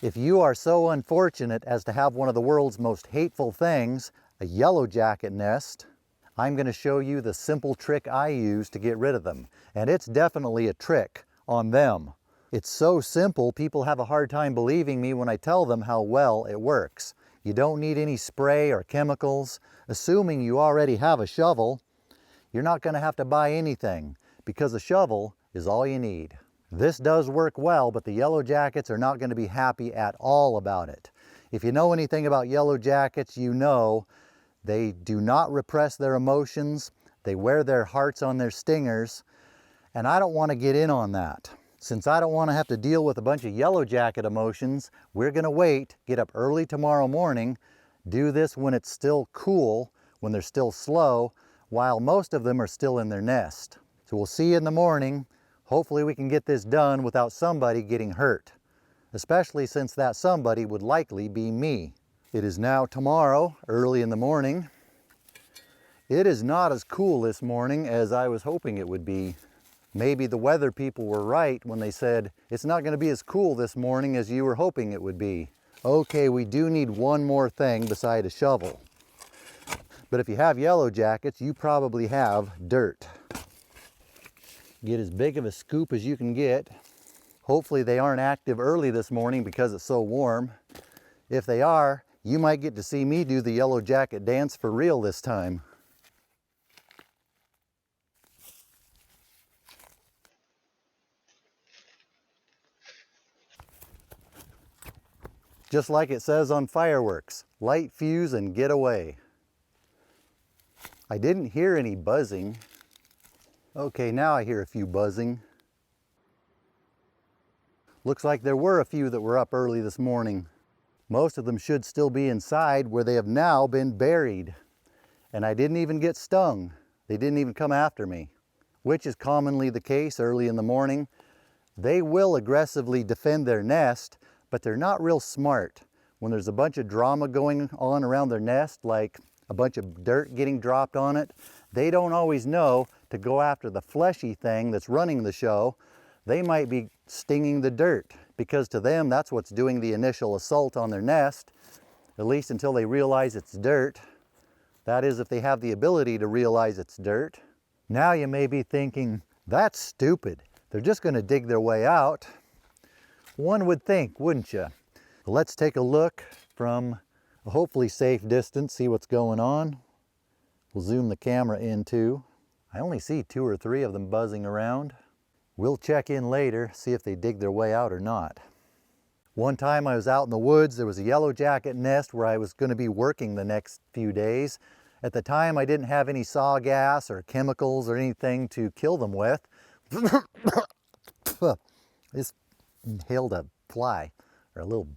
If you are so unfortunate as to have one of the world's most hateful things, a yellowjacket nest, I'm going to show you the simple trick I use to get rid of them. And it's definitely a trick on them. It's so simple, people have a hard time believing me when I tell them how well it works. You don't need any spray or chemicals. Assuming you already have a shovel, you're not going to have to buy anything because a shovel is all you need. This does work well, but the Yellowjackets are not going to be happy at all about it. If you know anything about Yellowjackets, you know they do not repress their emotions. They wear their hearts on their stingers, and I don't want to get in on that. Since I don't want to have to deal with a bunch of Yellowjacket emotions, we're going to wait, get up early tomorrow morning, do this when it's still cool, when they're still slow, while most of them are still in their nest. So we'll see you in the morning. Hopefully we can get this done without somebody getting hurt, especially since that somebody would likely be me. It is now tomorrow, early in the morning. It is not as cool this morning as I was hoping it would be. Maybe the weather people were right when they said it's not going to be as cool this morning as you were hoping it would be. Okay, we do need one more thing beside a shovel. But if you have Yellowjackets, you probably have dirt. Get as big of a scoop as you can get. Hopefully they aren't active early this morning because it's so warm. If they are, you might get to see me do the Yellowjacket dance for real this time. Just like it says on fireworks, light fuse and get away. I didn't hear any buzzing. Okay, now I hear a few buzzing. Looks like there were a few that were up early this morning. Most of them should still be inside where they have now been buried. And I didn't even get stung. They didn't even come after me, which is commonly the case early in the morning. They will aggressively defend their nest, but they're not real smart. When there's a bunch of drama going on around their nest, like a bunch of dirt getting dropped on it, they don't always know to go after the fleshy thing that's running the show. They might be stinging the dirt because to them that's what's doing the initial assault on their nest, at least until they realize it's dirt. That is, if they have the ability to realize it's dirt. Now you may be thinking, that's stupid. They're just going to dig their way out. One would think, wouldn't you? Let's take a look from a hopefully safe distance, see what's going on. We'll zoom the camera in too. I only see 2 or 3 of them buzzing around. We'll check in later, see if they dig their way out or not. One time I was out in the woods, there was a Yellowjacket nest where I was going to be working the next few days. At the time I didn't have any saw gas or chemicals or anything to kill them with. Just inhaled a fly, or a little,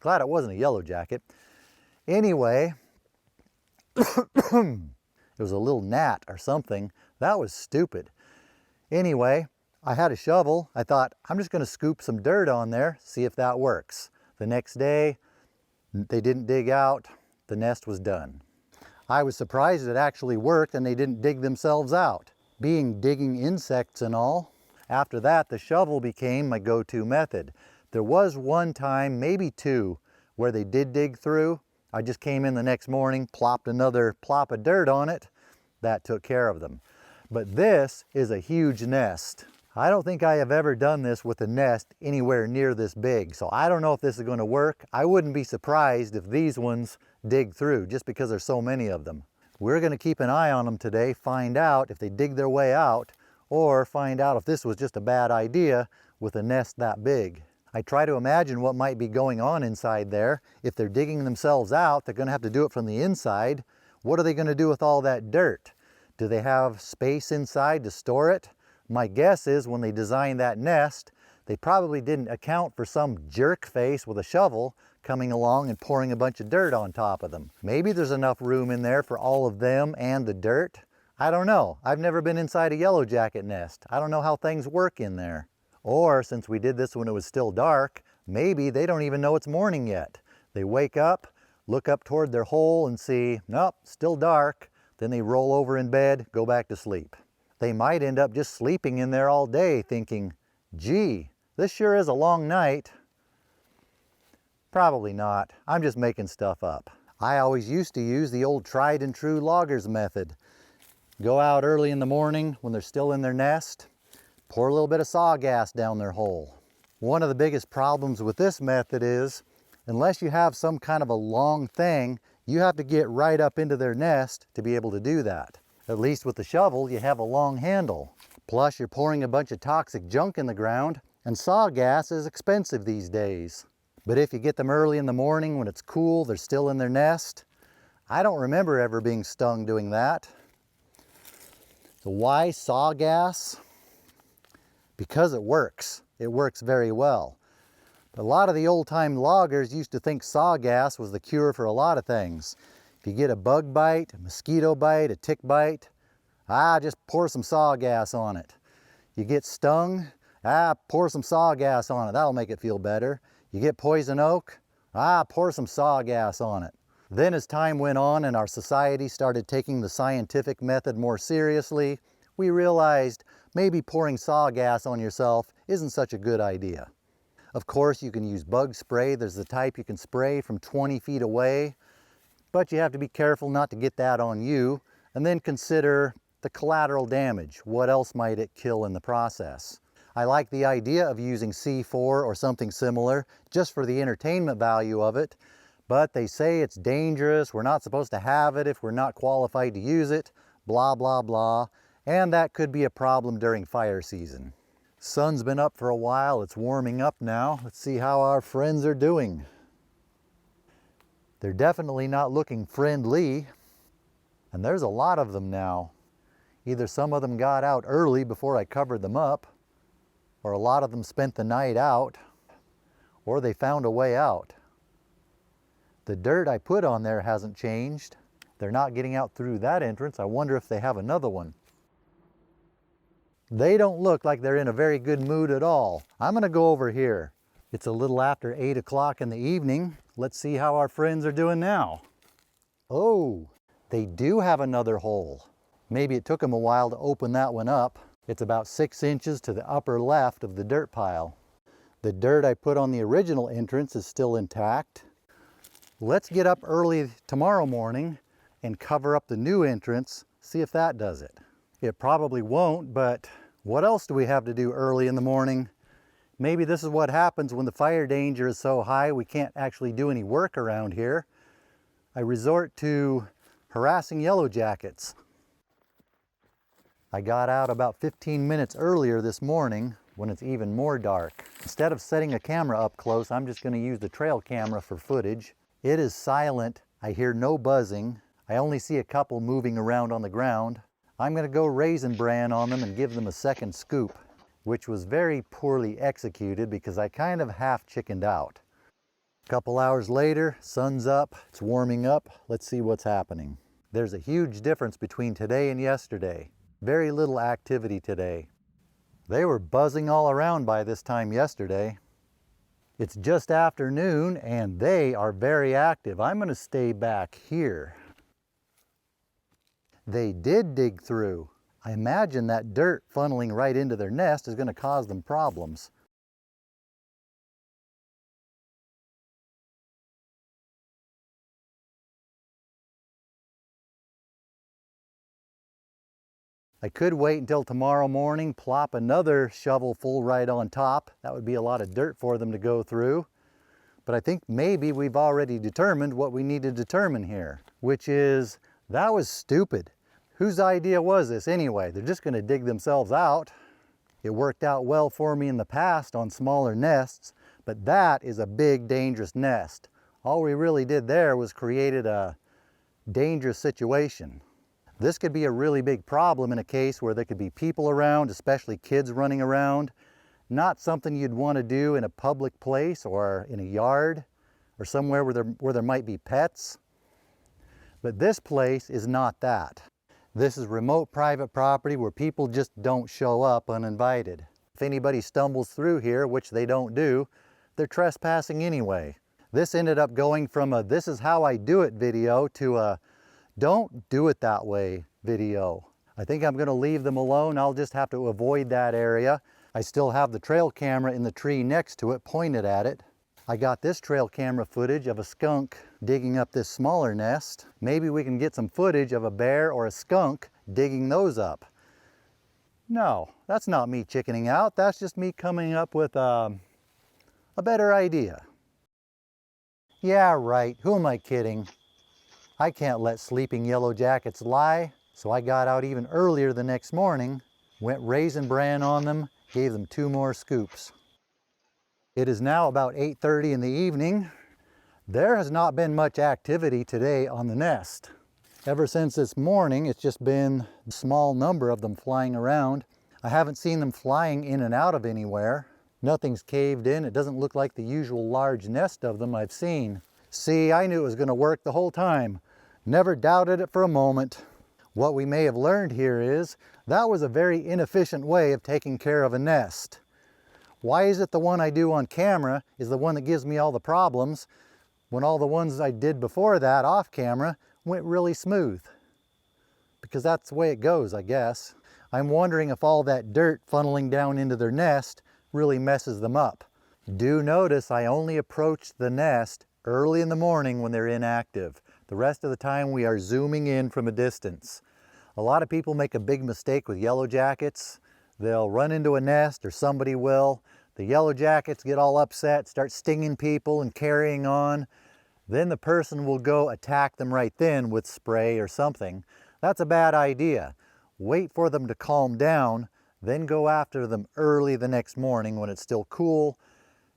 glad it wasn't a Yellowjacket. Anyway, it was a little gnat or something. That was stupid. Anyway, I had a shovel. I thought, I'm just going to scoop some dirt on there, see if that works. The next day, they didn't dig out. The nest was done. I was surprised it actually worked and they didn't dig themselves out. Being digging insects and all. After that, the shovel became my go-to method. There was one time, maybe 2, where they did dig through. I just came in the next morning, plopped another plop of dirt on it. That took care of them. But this is a huge nest. I don't think I have ever done this with a nest anywhere near this big, so I don't know if this is going to work. I wouldn't be surprised if these ones dig through, just because there's so many of them. We're going to keep an eye on them today, find out if they dig their way out, or find out if this was just a bad idea with a nest that big. I try to imagine what might be going on inside there. If they're digging themselves out, they're going to have to do it from the inside. What are they going to do with all that dirt? Do they have space inside to store it? My guess is when they designed that nest, they probably didn't account for some jerk face with a shovel coming along and pouring a bunch of dirt on top of them. Maybe there's enough room in there for all of them and the dirt. I don't know. I've never been inside a Yellowjacket nest. I don't know how things work in there. Or since we did this when it was still dark, maybe they don't even know it's morning yet. They wake up, look up toward their hole and see, nope, still dark. Then they roll over in bed, go back to sleep. They might end up just sleeping in there all day thinking, gee, this sure is a long night. Probably not. I'm just making stuff up. I always used to use the old tried and true loggers method. Go out early in the morning when they're still in their nest, pour a little bit of saw gas down their hole. One of the biggest problems with this method is, unless you have some kind of a long thing, you have to get right up into their nest to be able to do that. At least with the shovel, you have a long handle. Plus, you're pouring a bunch of toxic junk in the ground, and saw gas is expensive these days. But if you get them early in the morning when it's cool, they're still in their nest. I don't remember ever being stung doing that. So why saw gas? Because it works. It works very well. A lot of the old-time loggers used to think saw gas was the cure for a lot of things. If you get a bug bite, a mosquito bite, a tick bite, just pour some saw gas on it. You get stung, pour some saw gas on it. That'll make it feel better. You get poison oak, pour some saw gas on it. Then as time went on and our society started taking the scientific method more seriously, we realized maybe pouring saw gas on yourself isn't such a good idea. Of course, you can use bug spray. There's the type you can spray from 20 feet away, but you have to be careful not to get that on you, and then consider the collateral damage. What else might it kill in the process? I like the idea of using C4 or something similar just for the entertainment value of it, but they say it's dangerous, we're not supposed to have it if we're not qualified to use it, blah, blah, blah, and that could be a problem during fire season. Sun's been up for a while, it's warming up now. Let's see how our friends are doing. They're definitely not looking friendly, and there's a lot of them now. Either some of them got out early before I covered them up, or a lot of them spent the night out, or they found a way out. The dirt I put on there hasn't changed. They're not getting out through that entrance. I wonder if they have another one. They don't look like they're in a very good mood at all. I'm gonna go over here. It's a little after 8 o'clock in the evening. Let's see how our friends are doing now. Oh, they do have another hole. Maybe it took them a while to open that one up. It's about 6 inches to the upper left of the dirt pile. The dirt I put on the original entrance is still intact. Let's get up early tomorrow morning and cover up the new entrance, see if that does it. It probably won't, but what else do we have to do early in the morning? Maybe this is what happens when the fire danger is so high we can't actually do any work around here. I resort to harassing yellowjackets. I got out about 15 minutes earlier this morning when it's even more dark. Instead of setting a camera up close, I'm just going to use the trail camera for footage. It is silent. I hear no buzzing. I only see a couple moving around on the ground. I'm going to go raisin bran on them and give them a second scoop, which was very poorly executed because I kind of half chickened out. A couple hours later, sun's up, it's warming up. Let's see what's happening. There's a huge difference between today and yesterday. Very little activity today. They were buzzing all around by this time yesterday. It's just afternoon and they are very active. I'm going to stay back here. They did dig through. I imagine that dirt funneling right into their nest is going to cause them problems. I could wait until tomorrow morning, plop another shovel full right on top. That would be a lot of dirt for them to go through. But I think maybe we've already determined what we need to determine here, which is, that was stupid. Whose idea was this anyway? They're just going to dig themselves out. It worked out well for me in the past on smaller nests, but that is a big, dangerous nest. All we really did there was created a dangerous situation. This could be a really big problem in a case where there could be people around, especially kids running around. Not something you'd want to do in a public place or in a yard or somewhere where there might be pets. But this place is not that. This is remote private property where people just don't show up uninvited. If anybody stumbles through here, which they don't do, they're trespassing anyway. This ended up going from a "this is how I do it" video to a "don't do it that way" video. I think I'm going to leave them alone. I'll just have to avoid that area. I still have the trail camera in the tree next to it, pointed at it. I got this trail camera footage of a skunk digging up this smaller nest. Maybe we can get some footage of a bear or a skunk digging those up. No, that's not me chickening out. That's just me coming up with a better idea. Yeah, right. Who am I kidding? I can't let sleeping yellow jackets lie, so I got out even earlier the next morning, went raisin bran on them, gave them 2 more scoops. It is now about 8:30 in the evening. There has not been much activity today on the nest. Ever since this morning, it's just been a small number of them flying around. I haven't seen them flying in and out of anywhere. Nothing's caved in. It doesn't look like the usual large nest of them I've seen. See, I knew it was going to work the whole time. Never doubted it for a moment. What we may have learned here is that was a very inefficient way of taking care of a nest. Why is it the one I do on camera is the one that gives me all the problems when all the ones I did before that off camera went really smooth? Because that's the way it goes, I guess. I'm wondering if all that dirt funneling down into their nest really messes them up. Do notice I only approach the nest early in the morning when they're inactive. The rest of the time we are zooming in from a distance. A lot of people make a big mistake with yellow jackets. They'll run into a nest, or somebody will. The yellow jackets get all upset, start stinging people and carrying on. Then the person will go attack them right then with spray or something. That's a bad idea. Wait for them to calm down, then go after them early the next morning when it's still cool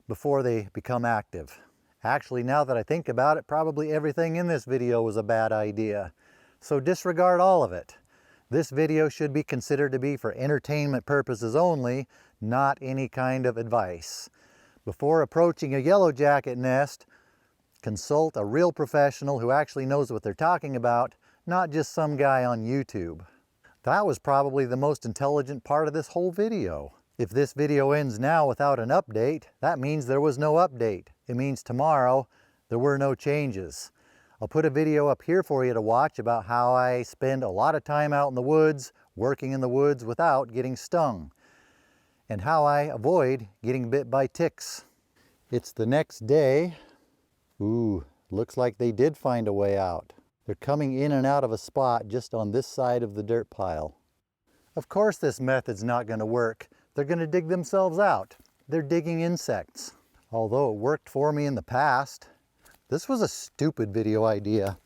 before they become active. Actually, now that I think about it, probably everything in this video was a bad idea. So disregard all of it. This video should be considered to be for entertainment purposes only, not any kind of advice. Before approaching a yellow jacket nest, consult a real professional who actually knows what they're talking about, not just some guy on YouTube. That was probably the most intelligent part of this whole video. If this video ends now without an update, that means there was no update. It means tomorrow there were no changes. I'll put a video up here for you to watch about how I spend a lot of time out in the woods, working in the woods without getting stung, and how I avoid getting bit by ticks. It's the next day. Ooh, looks like they did find a way out. They're coming in and out of a spot just on this side of the dirt pile. Of course this method's not going to work. They're going to dig themselves out. They're digging insects. Although it worked for me in the past. This was a stupid video idea.